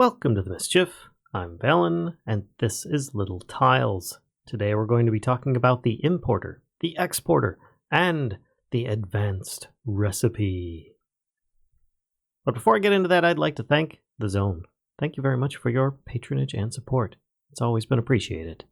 Welcome to the Mischief. I'm Valen, and this is LittleTiles. Today we're going to be talking about the importer, the exporter, and the advanced recipe. But before I get into that, I'd like to thank The Zone. Thank you very much for your patronage and support. It's always been appreciated.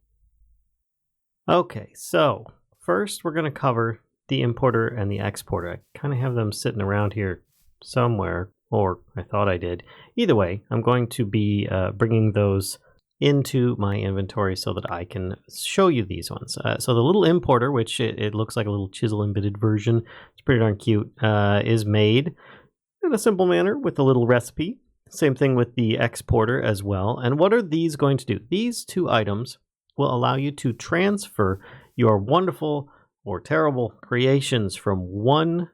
Okay, so first we're going to cover the importer and the exporter. I kind of have them sitting around here somewhere, or I thought I did. Either way, I'm going to be bringing those into my inventory so that I can show you these ones. So the little importer, which it looks like a little chisel embedded version, it's pretty darn cute, is made in a simple manner with a little recipe. Same thing with the exporter as well. And what are these going to do? These two items will allow you to transfer your wonderful or terrible creations from one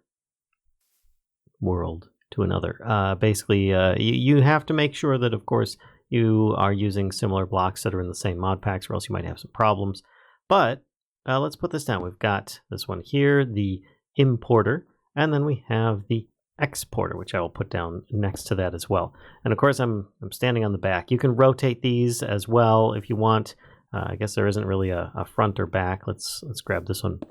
world to another. Basically, you have to make sure that, of course, you are using similar blocks that are in the same mod packs, or else you might have some problems. But let's put this down. We've got this one here, the importer, and then we have the exporter, which I will put down next to that as well. And of course, I'm standing on the back. You can rotate these as well if you want. I guess there isn't really a front or back. Let's grab this one,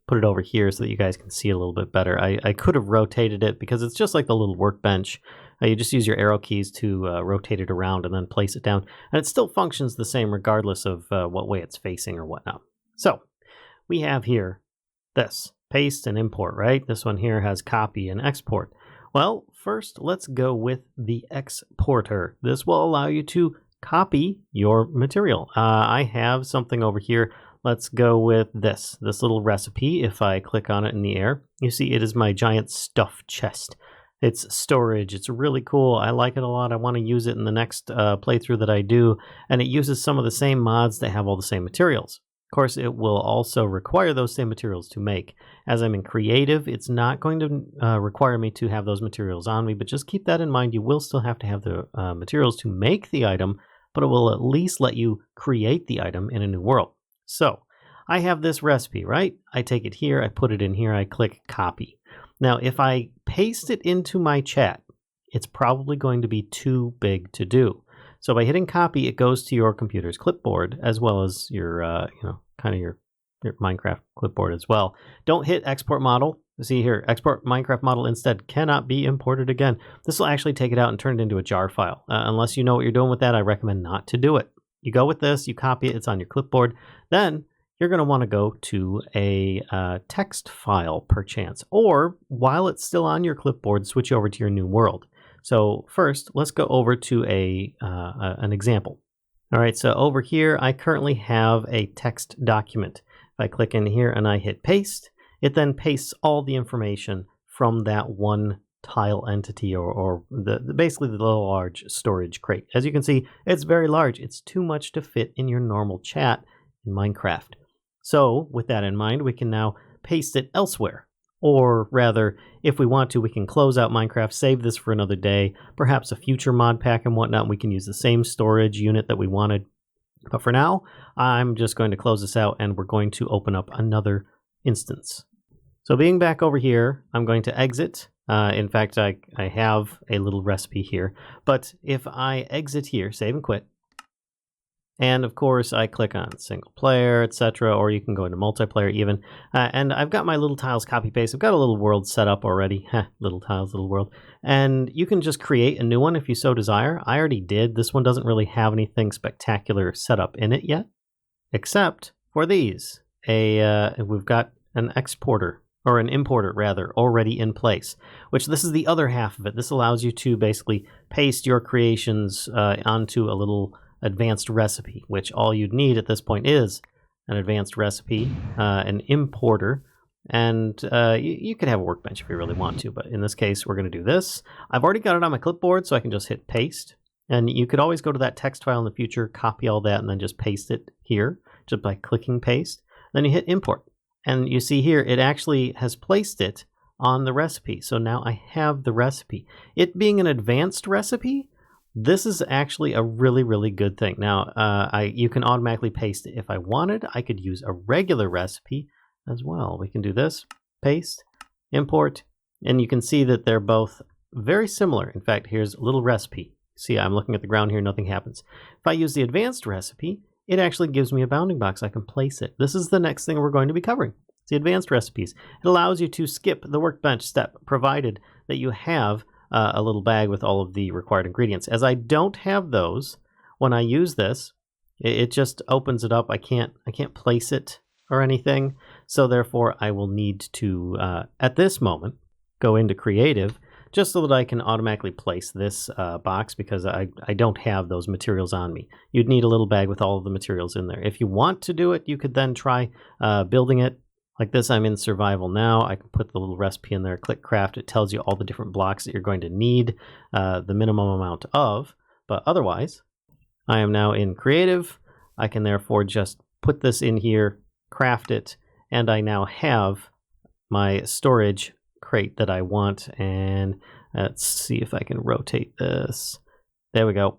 put it over here so that you guys can see a little bit better. I could have rotated it because it's just like the little workbench. You just use your arrow keys to rotate it around and then place it down. And it still functions the same regardless of what way it's facing or whatnot. So we have here this, paste and import, right? This one here has copy and export. Well, first let's go with the exporter. This will allow you to copy your material. I have something over here. Let's go with this little recipe. If I click on it in the air, you see it is my giant stuffed chest. It's storage. It's really cool. I like it a lot. I want to use it in the next playthrough that I do, and it uses some of the same mods that have all the same materials. Of course, it will also require those same materials to make. As I'm in creative, it's not going to require me to have those materials on me, but just keep that in mind. You will still have to have the materials to make the item, but it will at least let you create the item in a new world. So I have this recipe, right? I take it here, I put it in here, I click copy. Now, if I paste it into my chat, it's probably going to be too big to do. So by hitting copy, it goes to your computer's clipboard as well as your, kind of your Minecraft clipboard as well. Don't hit export model. See here, export Minecraft model instead cannot be imported again. This will actually take it out and turn it into a jar file. Unless you know what you're doing with that, I recommend not to do it. You go with this, you copy it, it's on your clipboard. Then you're going to want to go to a text file perchance, or while it's still on your clipboard, switch over to your new world. So first, let's go over to an example. All right, so over here, I currently have a text document. If I click in here and I hit paste, it then pastes all the information from that one tile entity, or basically the large storage crate. As you can see, it's very large. It's too much to fit in your normal chat in Minecraft. So with that in mind, we can now paste it elsewhere. Or rather, if we want to, we can close out Minecraft, save this for another day, perhaps a future mod pack and whatnot. We can use the same storage unit that we wanted. But for now, I'm just going to close this out and we're going to open up another instance. So being back over here, I'm going to exit. In fact, I have a little recipe here. But if I exit here, save and quit, and of course, I click on single player, etc., or you can go into multiplayer even. And I've got my LittleTiles copy paste. I've got a little world set up already. LittleTiles, little world. And you can just create a new one if you so desire. I already did. This one doesn't really have anything spectacular set up in it yet, except for these. We've got an exporter, or an importer rather, already in place, which this is the other half of it. This allows you to basically paste your creations onto a little advanced recipe, which all you'd need at this point is an advanced recipe, an importer, and you could have a workbench if you really want to, but in this case we're going to do this. I've already got it on my clipboard, so I can just hit paste, and you could always go to that text file in the future, copy all that, and then just paste it here just by clicking paste. Then you hit import, and you see here it actually has placed it on the recipe. So now I have the recipe. It being an advanced recipe, this is actually a really, really good thing. Now, you can automatically paste it. If I wanted, I could use a regular recipe as well. We can do this, paste, import, and you can see that they're both very similar. In fact, here's a little recipe. See, I'm looking at the ground here, nothing happens. If I use the advanced recipe, it actually gives me a bounding box. I can place it. This is the next thing we're going to be covering. It's the advanced recipes. It allows you to skip the workbench step, provided that you have a little bag with all of the required ingredients. As I don't have those, when I use this, it just opens it up. I can't place it or anything. So therefore, I will need to, at this moment, go into Creative, just so that I can automatically place this box, because I don't have those materials on me. You'd need a little bag with all of the materials in there. If you want to do it, you could then try building it like this. I'm in survival now. I can put the little recipe in there, click craft. It tells you all the different blocks that you're going to need, the minimum amount of. But otherwise, I am now in Creative. I can therefore just put this in here, craft it, and I now have my storage crate that I want. And let's see if I can rotate this. There we go.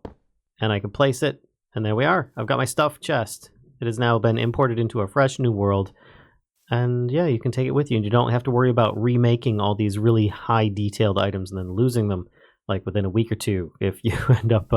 And I can place it, and there we are. I've got my stuffed chest. It has now been imported into a fresh new world. And yeah, you can take it with you, and you don't have to worry about remaking all these really high detailed items and then losing them like within a week or two if you end up,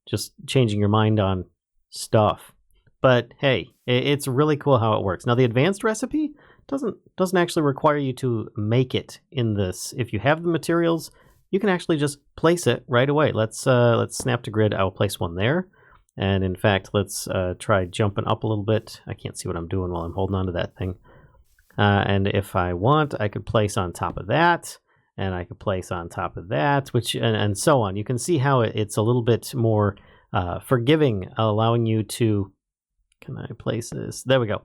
just changing your mind on stuff. But hey, it's really cool how it works. Now the advanced recipe doesn't actually require you to make it in this. If you have the materials, you can actually just place it right away. Let's snap to grid. I will place one there. And in fact, let's try jumping up a little bit. I can't see what I'm doing while I'm holding on to that thing. And if I want, I could place on top of that, and I could place on top of that, and so on. You can see how it's a little bit more forgiving, allowing you to, can I place this? There we go.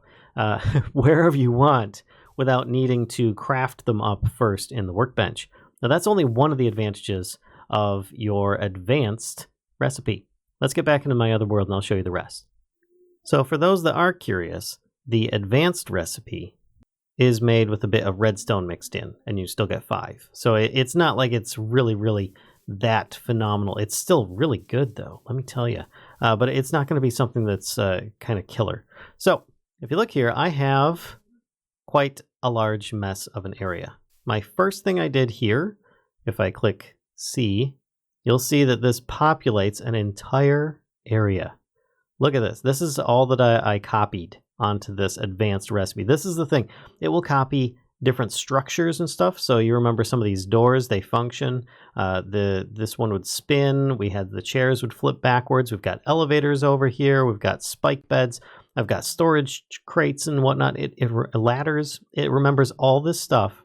Wherever you want without needing to craft them up first in the workbench. Now that's only one of the advantages of your advanced recipe. Let's get back into my other world and I'll show you the rest. So for those that are curious, the advanced recipe is made with a bit of redstone mixed in, and you still get 5. So it's not like it's really that phenomenal. It's still really good though, let me tell you. But it's not going to be something that's kind of killer. So if you look here, I have quite a large mess of an area. My first thing I did here, if I click C, you'll see that this populates an entire area. Look at this. This is all that I copied onto this advanced recipe. This is the thing. It will copy different structures and stuff. So you remember some of these doors, they function. This one would spin. We had the chairs would flip backwards. We've got elevators over here. We've got spike beds. I've got storage crates and whatnot. It ladders. It remembers all this stuff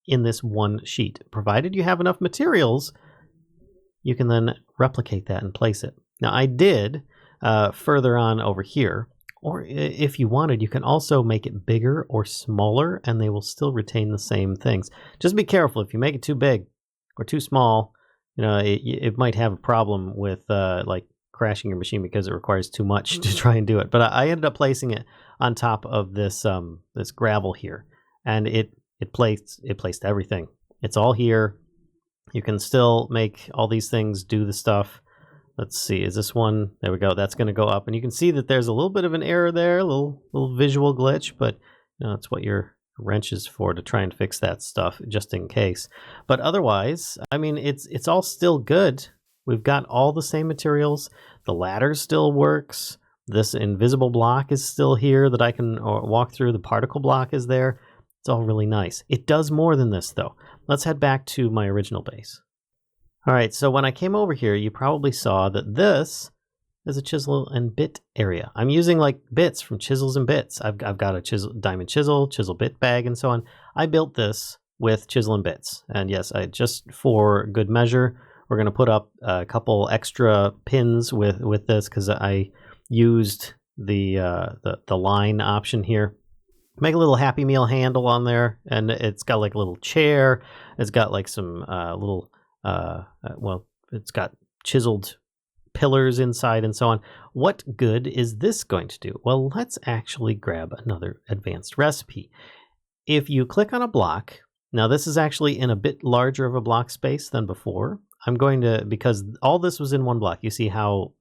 in this one sheet. Provided you have enough materials, you can then replicate that and place it. Now I did further on over here, or if you wanted, you can also make it bigger or smaller and they will still retain the same things. Just be careful. If you make it too big or too small, it might have a problem with like crashing your machine because it requires too much to try and do it. But I ended up placing it on top of this this gravel here, and it placed everything. It's all here. You can still make all these things do the stuff. Let's see, is this one? There we go. That's going to go up. And you can see that there's a little bit of an error there, a little visual glitch, but that's what your wrench is for, to try and fix that stuff just in case. But otherwise, I mean, it's all still good. We've got all the same materials. The ladder still works. This invisible block is still here that I can walk through. The particle block is there. It's all really nice. It does more than this, though. Let's head back to my original base. All right, so when I came over here, you probably saw that this is a chisel and bit area. I'm using like bits from Chisels and Bits. I've got a diamond chisel bit bag, and so on. I built this with chisel and bits. And yes, just for good measure, we're going to put up a couple extra pins with this because I used the line option here. Make a little Happy Meal handle on there, and it's got like a little chair. It's got like some little, it's got chiseled pillars inside and so on. What good is this going to do? Well, let's actually grab another advanced recipe. If you click on a block, now this is actually in a bit larger of a block space than before. I'm going to, because all this was in one block, you see how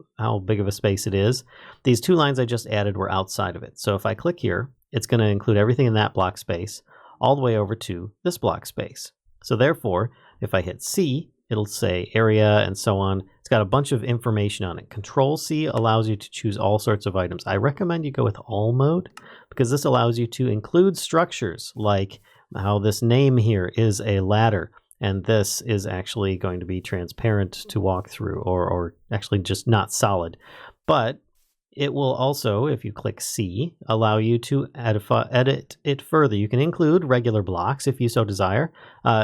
big of a space it is. These two lines I just added were outside of it. So if I click here, it's going to include everything in that block space all the way over to this block space. So therefore, if I hit C, it'll say area and so on. It's got a bunch of information on it. Control-C allows you to choose all sorts of items. I recommend you go with all mode because this allows you to include structures like how this name here is a ladder, and this is actually going to be transparent to walk through, or actually just not solid. But it will also, if you click C, allow you to edit it further. You can include regular blocks if you so desire.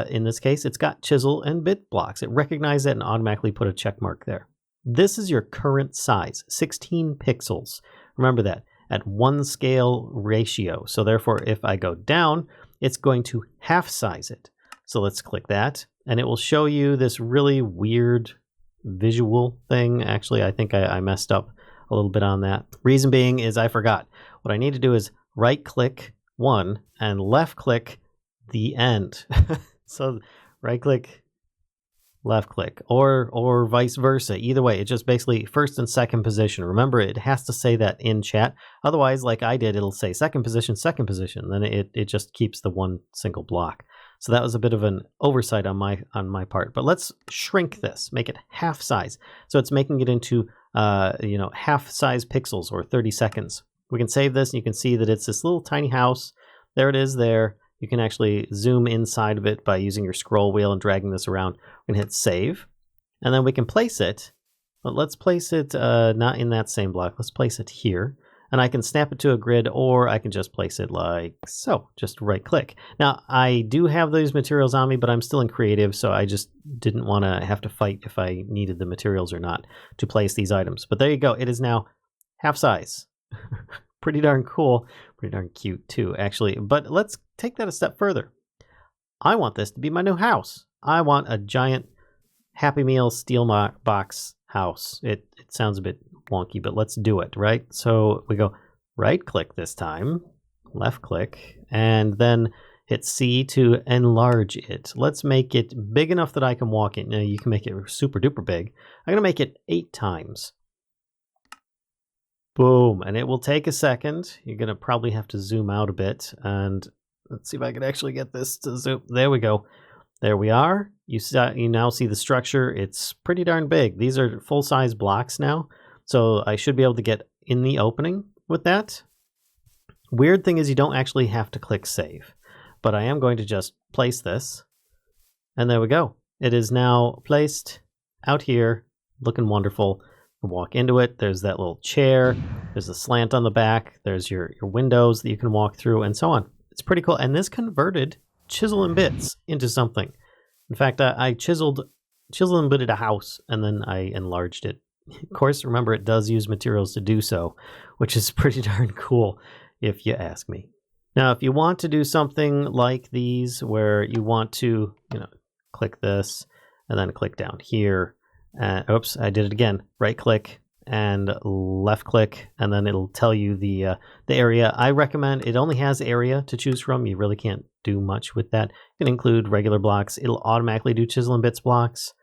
In this case, it's got chisel and bit blocks. It recognizes it and automatically put a check mark there. This is your current size, 16 pixels. Remember that, at 1 scale ratio. So therefore, if I go down, it's going to half size it. So let's click that, and it will show you this really weird visual thing. Actually, I think I messed up a little bit on that. Reason being is I forgot. What I need to do is right-click one and left-click the end. So right-click, left-click, or vice versa. Either way, it's just basically first and second position. Remember, it has to say that in chat. Otherwise, like I did, it'll say second position. Then it just keeps the one single block. So that was a bit of an oversight on my part. But let's shrink this, make it half size. So it's making it into half size pixels, or 30 seconds. We can save this, and you can see that it's this little tiny house. There it is there. You can actually zoom inside of it by using your scroll wheel and dragging this around. We can hit save, and then we can place it. But let's place it not in that same block. Let's place it here. And I can snap it to a grid, or I can just place it like so, just right click. Now, I do have those materials on me, but I'm still in creative, so I just didn't want to have to fight if I needed the materials or not to place these items. But there you go. It is now half size. Pretty darn cool. Pretty darn cute too, actually. But let's take that a step further. I want this to be my new house. I want a giant Happy Meal steel box house. It sounds a bit wonky, but let's do it, right? So we go right click this time, left click, and then hit C to enlarge it. Let's make it big enough that I can walk in. Now you can make it super duper big. I'm gonna make it 8 times. Boom, and it will take a second. You're gonna probably have to zoom out a bit, and let's see if I can actually get this to zoom. There we go. There we are. You now see the structure. It's pretty darn big. These are full-size blocks now. So I should be able to get in the opening with that. Weird thing is you don't actually have to click save, but I am going to just place this, and there we go. It is now placed out here, looking wonderful. Walk into it. There's that little chair. There's a slant on the back. There's your windows that you can walk through, and so on. It's pretty cool. And this converted Chisel and Bits into something. In fact, I chisel and bitted a house, and then I enlarged it. Of course, remember, it does use materials to do so, which is pretty darn cool, if you ask me. Now, if you want to do something like these, where you want to, click this, and then click down here. Oops, I did it again. Right click and left click, and then it'll tell you the area. I recommend, it only has area to choose from. You really can't do much with that. You can include regular blocks. It'll automatically do Chisel and Bits blocks.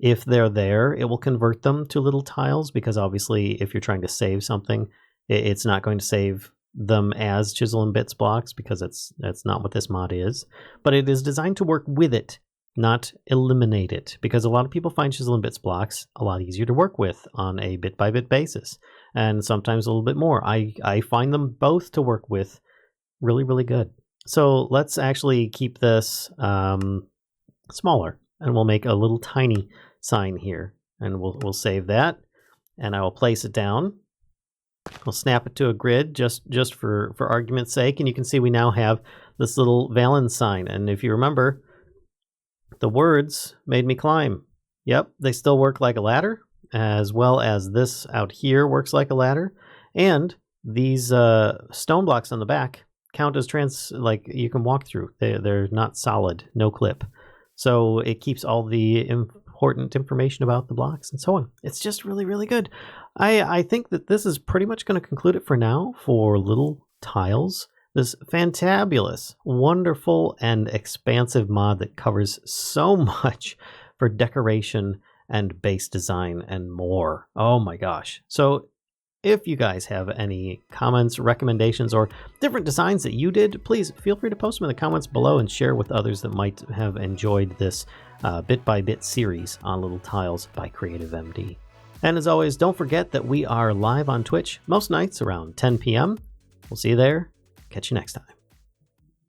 If they're there, it will convert them to LittleTiles, because obviously if you're trying to save something, it's not going to save them as Chisel and Bits blocks, because that's not what this mod is. But it is designed to work with it, not eliminate it, because a lot of people find Chisel and Bits blocks a lot easier to work with on a bit-by-bit basis, and sometimes a little bit more. I find them both to work with really, really good. So let's actually keep this smaller, and we'll make a little tiny sign here, and we'll save that, and I will place it down. We'll snap it to a grid just for argument's sake, and you can see we now have this little Valens sign. And if you remember, the words made me climb. Yep, they still work like a ladder, as well as this out here works like a ladder, and these stone blocks on the back count as like you can walk through. They're not solid, no clip. So it keeps all the important information about the blocks and so on. It's just really, really good. I think that this is pretty much going to conclude it for now for LittleTiles. This fantabulous, wonderful, and expansive mod that covers so much for decoration and base design and more. Oh my gosh. So If you guys have any comments, recommendations, or different designs that you did, please feel free to post them in the comments below and share with others that might have enjoyed this bit-by-bit series on LittleTiles by CreativeMD. And as always, don't forget that we are live on Twitch most nights around 10 p.m. We'll see you there. Catch you next time.